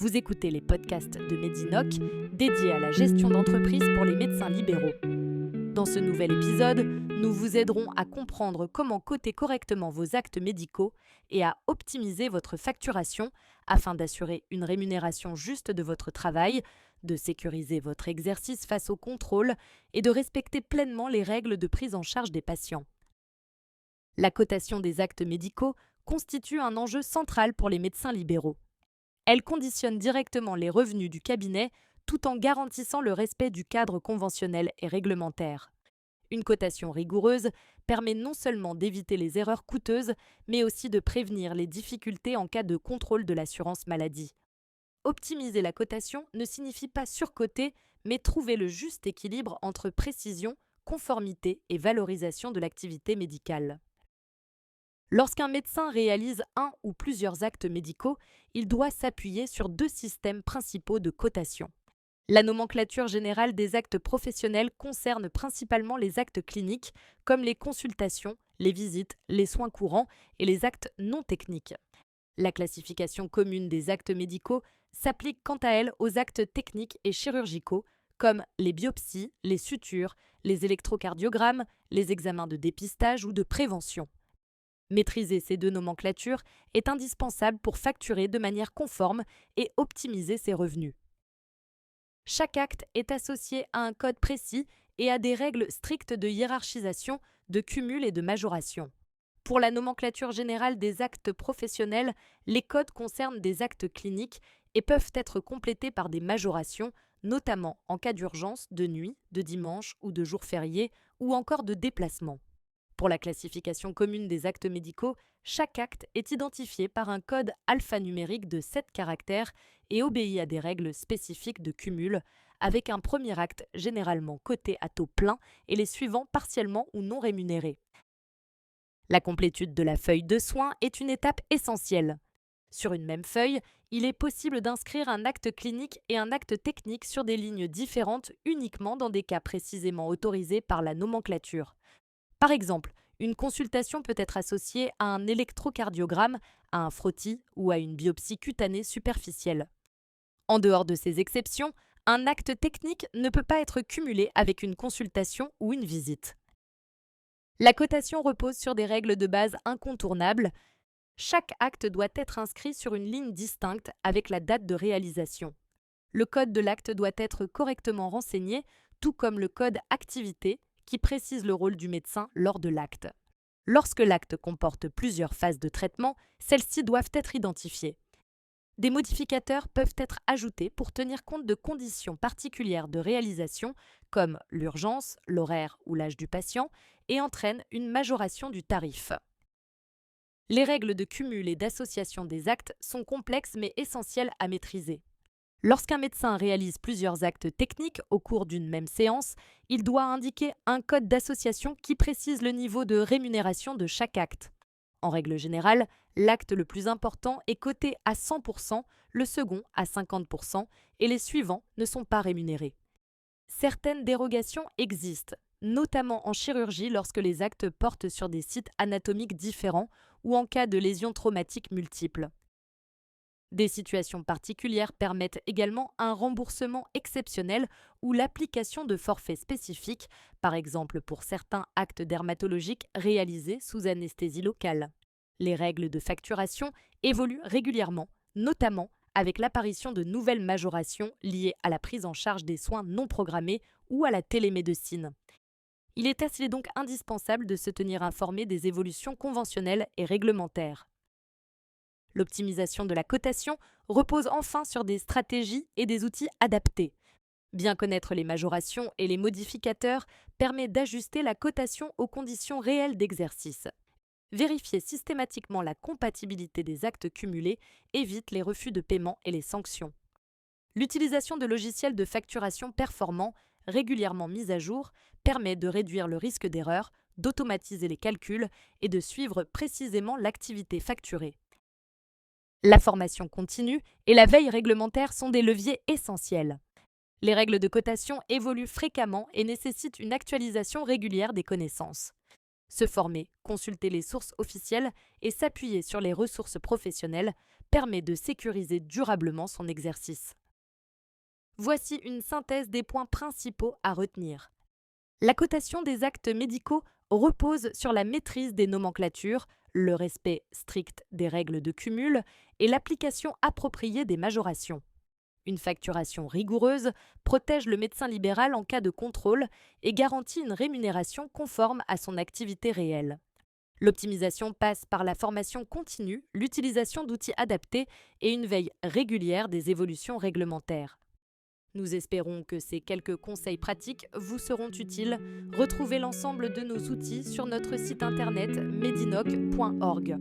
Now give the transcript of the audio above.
Vous écoutez les podcasts de Medinoc, dédiés à la gestion d'entreprise pour les médecins libéraux. Dans ce nouvel épisode, nous vous aiderons à comprendre comment coter correctement vos actes médicaux et à optimiser votre facturation afin d'assurer une rémunération juste de votre travail, de sécuriser votre exercice face au contrôle et de respecter pleinement les règles de prise en charge des patients. La cotation des actes médicaux constitue un enjeu central pour les médecins libéraux. Elle conditionne directement les revenus du cabinet tout en garantissant le respect du cadre conventionnel et réglementaire. Une cotation rigoureuse permet non seulement d'éviter les erreurs coûteuses, mais aussi de prévenir les difficultés en cas de contrôle de l'assurance maladie. Optimiser la cotation ne signifie pas surcoter, mais trouver le juste équilibre entre précision, conformité et valorisation de l'activité médicale. Lorsqu'un médecin réalise un ou plusieurs actes médicaux, il doit s'appuyer sur deux systèmes principaux de cotation. La nomenclature générale des actes professionnels concerne principalement les actes cliniques, comme les consultations, les visites, les soins courants et les actes non techniques. La classification commune des actes médicaux s'applique quant à elle aux actes techniques et chirurgicaux, comme les biopsies, les sutures, les électrocardiogrammes, les examens de dépistage ou de prévention. Maîtriser ces deux nomenclatures est indispensable pour facturer de manière conforme et optimiser ses revenus. Chaque acte est associé à un code précis et à des règles strictes de hiérarchisation, de cumul et de majoration. Pour la nomenclature générale des actes professionnels, les codes concernent des actes cliniques et peuvent être complétés par des majorations, notamment en cas d'urgence, de nuit, de dimanche ou de jour férié, ou encore de déplacement. Pour la classification commune des actes médicaux, chaque acte est identifié par un code alphanumérique de 7 caractères et obéit à des règles spécifiques de cumul, avec un premier acte généralement coté à taux plein et les suivants partiellement ou non rémunérés. La complétude de la feuille de soins est une étape essentielle. Sur une même feuille, il est possible d'inscrire un acte clinique et un acte technique sur des lignes différentes uniquement dans des cas précisément autorisés par la nomenclature. Par exemple, une consultation peut être associée à un électrocardiogramme, à un frottis ou à une biopsie cutanée superficielle. En dehors de ces exceptions, un acte technique ne peut pas être cumulé avec une consultation ou une visite. La cotation repose sur des règles de base incontournables. Chaque acte doit être inscrit sur une ligne distincte avec la date de réalisation. Le code de l'acte doit être correctement renseigné, tout comme le code activité, qui précise le rôle du médecin lors de l'acte. Lorsque l'acte comporte plusieurs phases de traitement, celles-ci doivent être identifiées. Des modificateurs peuvent être ajoutés pour tenir compte de conditions particulières de réalisation, comme l'urgence, l'horaire ou l'âge du patient, et entraînent une majoration du tarif. Les règles de cumul et d'association des actes sont complexes mais essentielles à maîtriser. Lorsqu'un médecin réalise plusieurs actes techniques au cours d'une même séance, il doit indiquer un code d'association qui précise le niveau de rémunération de chaque acte. En règle générale, l'acte le plus important est coté à 100%, le second à 50% et les suivants ne sont pas rémunérés. Certaines dérogations existent, notamment en chirurgie lorsque les actes portent sur des sites anatomiques différents ou en cas de lésions traumatiques multiples. Des situations particulières permettent également un remboursement exceptionnel ou l'application de forfaits spécifiques, par exemple pour certains actes dermatologiques réalisés sous anesthésie locale. Les règles de facturation évoluent régulièrement, notamment avec l'apparition de nouvelles majorations liées à la prise en charge des soins non programmés ou à la télémédecine. Il est donc indispensable de se tenir informé des évolutions conventionnelles et réglementaires. L'optimisation de la cotation repose enfin sur des stratégies et des outils adaptés. Bien connaître les majorations et les modificateurs permet d'ajuster la cotation aux conditions réelles d'exercice. Vérifier systématiquement la compatibilité des actes cumulés évite les refus de paiement et les sanctions. L'utilisation de logiciels de facturation performants, régulièrement mis à jour, permet de réduire le risque d'erreur, d'automatiser les calculs et de suivre précisément l'activité facturée. La formation continue et la veille réglementaire sont des leviers essentiels. Les règles de cotation évoluent fréquemment et nécessitent une actualisation régulière des connaissances. Se former, consulter les sources officielles et s'appuyer sur les ressources professionnelles permet de sécuriser durablement son exercice. Voici une synthèse des points principaux à retenir. La cotation des actes médicaux repose sur la maîtrise des nomenclatures, le respect strict des règles de cumul et l'application appropriée des majorations. Une facturation rigoureuse protège le médecin libéral en cas de contrôle et garantit une rémunération conforme à son activité réelle. L'optimisation passe par la formation continue, l'utilisation d'outils adaptés et une veille régulière des évolutions réglementaires. Nous espérons que ces quelques conseils pratiques vous seront utiles. Retrouvez l'ensemble de nos outils sur notre site internet medinoc.org.